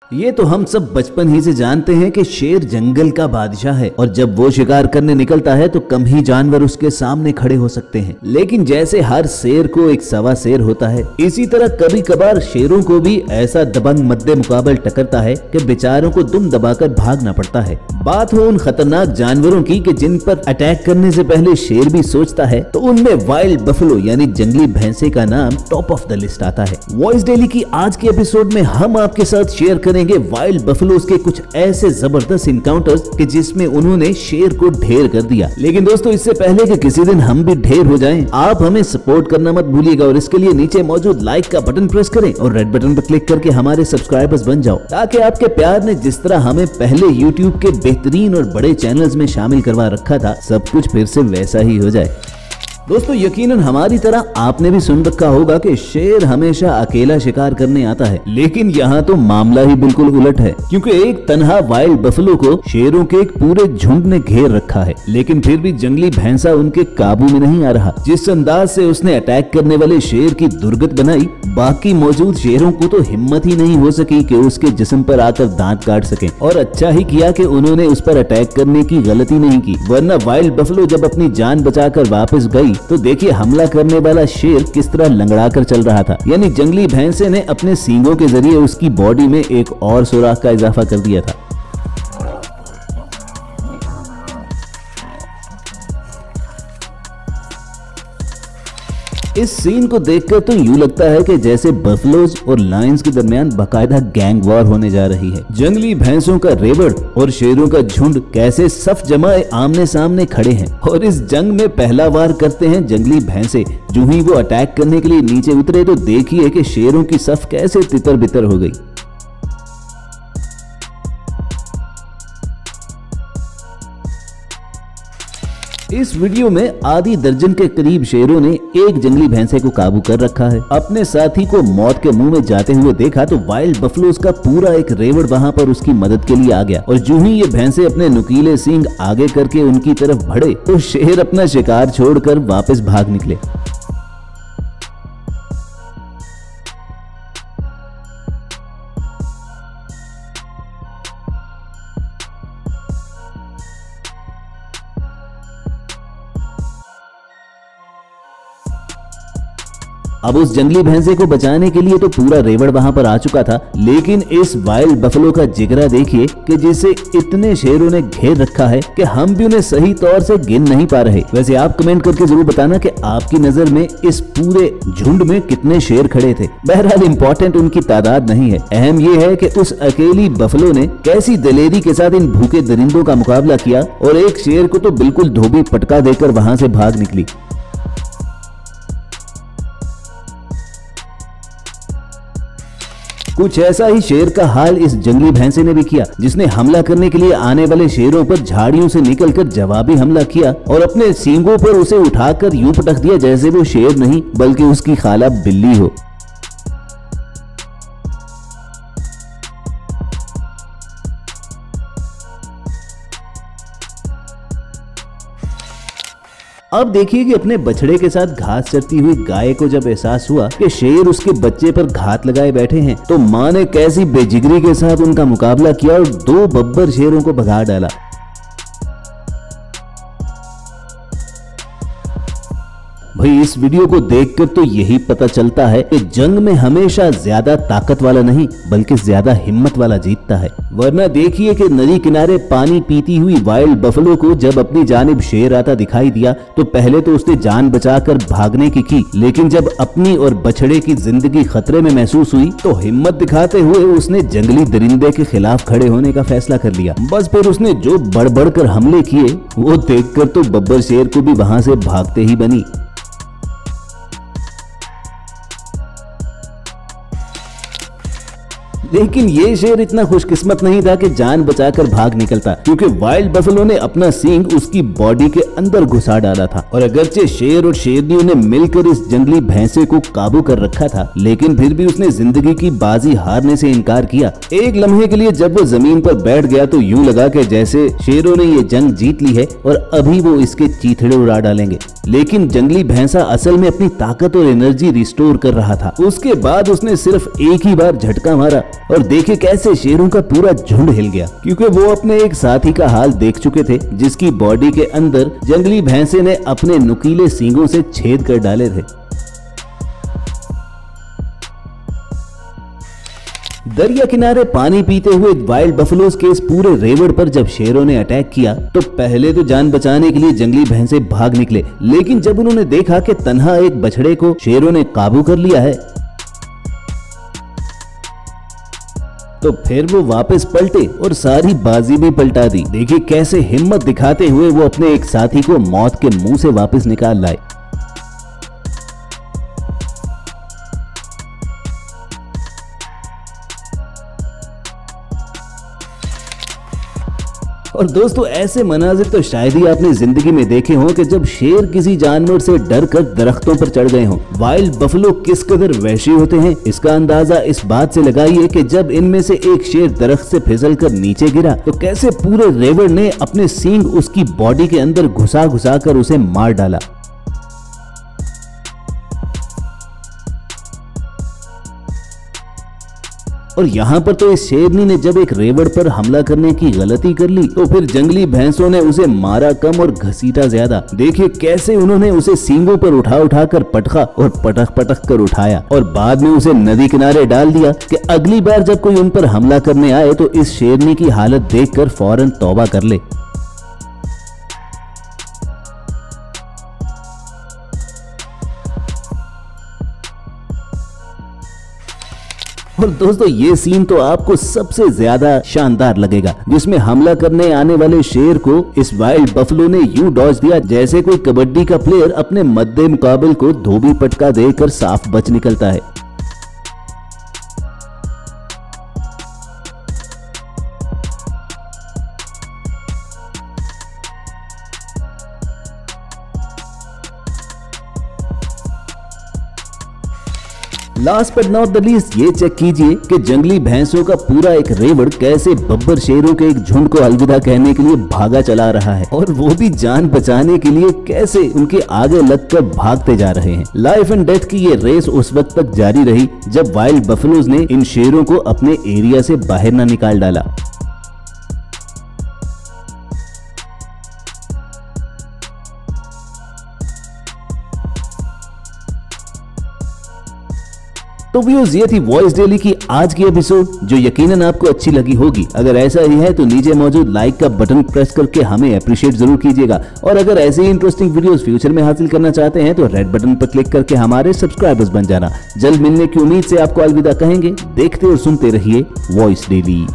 ये तो हम सब बचपन ही से जानते हैं कि शेर जंगल का बादशाह है और जब वो शिकार करने निकलता है तो कम ही जानवर उसके सामने खड़े हो सकते हैं। लेकिन जैसे हर शेर को एक सवा शेर होता है, इसी तरह कभी कभार शेरों को भी ऐसा दबंग मद्दे मुकाबल टकरता है कि बेचारों को दुम दबाकर भागना पड़ता है। बात हो उन खतरनाक जानवरों की कि जिन पर अटैक करने से पहले शेर भी सोचता है, तो उनमें वाइल्ड बफलो यानी जंगली भैंसे का नाम टॉप ऑफ द लिस्ट आता है। वॉइस डेली की आज के एपिसोड में हम आपके साथ शेयर करेंगे वाइल्ड बफलोज के कुछ ऐसे जबरदस्त इनकाउंटर्स कि जिसमें उन्होंने शेर को ढेर कर दिया। लेकिन दोस्तों, इससे पहले कि किसी दिन हम भी ढेर हो जाएं, आप हमें सपोर्ट करना मत भूलिएगा और इसके लिए नीचे मौजूद लाइक का बटन प्रेस करें और रेड बटन पर क्लिक करके हमारे सब्सक्राइबर्स बन जाओ, ताकि आपके प्यार ने जिस तरह हमें पहले यूट्यूब के बेहतरीन और बड़े चैनल्स में शामिल करवा रखा था, सब कुछ फिर से वैसा ही हो जाए। दोस्तों, यकीनन हमारी तरह आपने भी सुन रखा होगा कि शेर हमेशा अकेला शिकार करने आता है, लेकिन यहाँ तो मामला ही बिल्कुल उलट है, क्योंकि एक तन्हा वाइल्ड बफलो को शेरों के एक पूरे झुंड ने घेर रखा है। लेकिन फिर भी जंगली भैंसा उनके काबू में नहीं आ रहा। जिस अंदाज से उसने अटैक करने वाले शेर की दुर्गत बनाई, बाकी मौजूद शेरों को तो हिम्मत ही नहीं हो सकी कि उसके जिस्म पर आकर दांत काट सकें। और अच्छा ही किया कि उन्होंने उस पर अटैक करने की गलती नहीं की, वरना वाइल्ड बफलो जब अपनी जान बचाकर वापस गई तो देखिए हमला करने वाला शेर किस तरह लंगड़ा कर चल रहा था। यानी जंगली भैंसे ने अपने सींगों के जरिए उसकी बॉडी में एक और सुराख का इजाफा कर दिया था। इस सीन को देखकर तो यूं लगता है कि जैसे बफलोज और लायंस के दरमियान बाकायदा गैंग वॉर होने जा रही है। जंगली भैंसों का रेवड़ और शेरों का झुंड कैसे सफ जमाए आमने सामने खड़े हैं और इस जंग में पहला वार करते हैं जंगली भैंसे। जो ही वो अटैक करने के लिए नीचे उतरे तो देखिए कि शेरों की सफ कैसे तितर बितर हो गई। इस वीडियो में आधी दर्जन के करीब शेरों ने एक जंगली भैंसे को काबू कर रखा है। अपने साथी को मौत के मुंह में जाते हुए देखा तो वाइल्ड बफलोज का पूरा एक रेवड़ वहां पर उसकी मदद के लिए आ गया और जो ही ये भैंसे अपने नुकीले सींग आगे करके उनकी तरफ बढ़े तो शेर अपना शिकार छोड़कर वापस भाग निकले। अब उस जंगली भैंसे को बचाने के लिए तो पूरा रेवड़ वहां पर आ चुका था, लेकिन इस वाइल्ड बफलो का जिगरा देखिए कि जिसे इतने शेरों ने घेर रखा है कि हम भी उन्हें सही तौर से गिन नहीं पा रहे। वैसे आप कमेंट करके जरूर बताना कि आपकी नजर में इस पूरे झुंड में कितने शेर खड़े थे। बहरहाल इंपॉर्टेंट उनकी तादाद नहीं है, अहम ये है कि उस अकेली बफलो ने कैसी दलेरी के साथ इन भूखे दरिंदों का मुकाबला किया और एक शेर को तो बिल्कुल धोबी पटका देकर वहां से भाग निकली। कुछ ऐसा ही शेर का हाल इस जंगली भैंसे ने भी किया, जिसने हमला करने के लिए आने वाले शेरों पर झाड़ियों से निकलकर जवाबी हमला किया और अपने सींगों पर उसे उठाकर यूं पटक दिया जैसे वो शेर नहीं बल्कि उसकी खाला बिल्ली हो। अब देखिए कि अपने बछड़े के साथ घास चरती हुई गाय को जब एहसास हुआ कि शेर उसके बच्चे पर घात लगाए बैठे हैं, तो मां ने कैसी बेजिगरी के साथ उनका मुकाबला किया और 2 बब्बर शेरों को भगा डाला। भाई, इस वीडियो को देखकर तो यही पता चलता है कि जंग में हमेशा ज्यादा ताकत वाला नहीं बल्कि ज्यादा हिम्मत वाला जीतता है। वरना देखिए कि नदी किनारे पानी पीती हुई वाइल्ड बफलो को जब अपनी जानिब शेर आता दिखाई दिया तो पहले तो उसने जान बचाकर भागने की, लेकिन जब अपनी और बछड़े की जिंदगी खतरे में महसूस हुई तो हिम्मत दिखाते हुए उसने जंगली दरिंदे के खिलाफ खड़े होने का फैसला कर लिया। बस फिर उसने जो बढ़ बढ़ कर हमले किए वो देखकर तो बब्बर शेर को भी वहां से भागते ही बनी। लेकिन ये शेर इतना खुशकिस्मत नहीं था कि जान बचाकर भाग निकलता, क्योंकि वाइल्ड बफलो ने अपना सींग उसकी बॉडी के अंदर घुसा डाला था। और अगरचे शेर और शेरनियों ने मिलकर इस जंगली भैंसे को काबू कर रखा था, लेकिन फिर भी उसने जिंदगी की बाजी हारने से इनकार किया। एक लम्हे के लिए जब वो जमीन पर बैठ गया तो यूं लगा कि जैसे शेरों ने ये जंग जीत ली है और अभी वो इसके चीथड़े उड़ा डालेंगे। लेकिन जंगली भैंसा असल में अपनी ताकत और एनर्जी रिस्टोर कर रहा था। उसके बाद उसने सिर्फ एक ही बार झटका मारा और देखे कैसे शेरों का पूरा झुंड हिल गया, क्योंकि वो अपने एक साथी का हाल देख चुके थे जिसकी बॉडी के अंदर जंगली भैंसे ने अपने नुकीले सींगों से छेद कर डाले थे। दरिया किनारे पानी पीते हुए वाइल्ड बफलोज के इस पूरे रेवड़ पर जब शेरों ने अटैक किया तो पहले तो जान बचाने के लिए जंगली भैंसे भाग निकले, लेकिन जब उन्होंने देखा कि तन्हा एक बछड़े को शेरों ने काबू कर लिया है तो फिर वो वापस पलटे और सारी बाजी भी पलटा दी। देखिए कैसे हिम्मत दिखाते हुए वो अपने एक साथी को मौत के मुंह से वापस निकाल लाए। और दोस्तों ऐसे मनाजिर तो शायद ही आपने जिंदगी में देखे हों कि जब शेर किसी जानवर से डर कर दरख्तों पर चढ़ गए हों। वाइल्ड बफलो किस कदर वहशी होते हैं इसका अंदाजा इस बात से लगाइए कि जब इनमें से एक शेर दरख्त से फिसल कर नीचे गिरा तो कैसे पूरे रेवड़ ने अपने सींग उसकी बॉडी के अंदर घुसा घुसा कर उसे मार डाला। और यहाँ पर तो इस शेरनी ने जब एक रेवड़ पर हमला करने की गलती कर ली तो फिर जंगली भैंसों ने उसे मारा कम और घसीटा ज्यादा। देखिए कैसे उन्होंने उसे सींगों पर उठा कर पटका और पटक पटक कर उठाया और बाद में उसे नदी किनारे डाल दिया कि अगली बार जब कोई उन पर हमला करने आए तो इस शेरनी की हालत देखकर फौरन तौबा कर ले। और दोस्तों ये सीन तो आपको सबसे ज्यादा शानदार लगेगा, जिसमें हमला करने आने वाले शेर को इस वाइल्ड बफलो ने यूं डॉज दिया जैसे कोई कबड्डी का प्लेयर अपने मद्दे मुकाबिल को धोबी पटका देकर साफ बच निकलता है। Last but not the least ये चेक कीजिए कि जंगली भैंसों का पूरा एक रेवड़ कैसे बब्बर शेरों के एक झुंड को अलविदा कहने के लिए भागा चला रहा है और वो भी जान बचाने के लिए कैसे उनके आगे लगकर भागते जा रहे हैं। लाइफ एंड डेथ की ये रेस उस वक्त तक जारी रही जब वाइल्ड बफलोज ने इन शेरों को अपने एरिया से बाहर न निकाल डाला। तो व्यूअर्स ये थी वॉइस डेली की आज की एपिसोड जो यकीनन आपको अच्छी लगी होगी। अगर ऐसा ही है तो नीचे मौजूद लाइक का बटन प्रेस करके हमें अप्रिशिएट जरूर कीजिएगा और अगर ऐसे ही इंटरेस्टिंग वीडियोस फ्यूचर में हासिल करना चाहते हैं तो रेड बटन पर क्लिक करके हमारे सब्सक्राइबर्स बन जाना। जल्द मिलने की उम्मीद से आपको अलविदा कहेंगे। देखते और सुनते रहिए वॉइस डेली।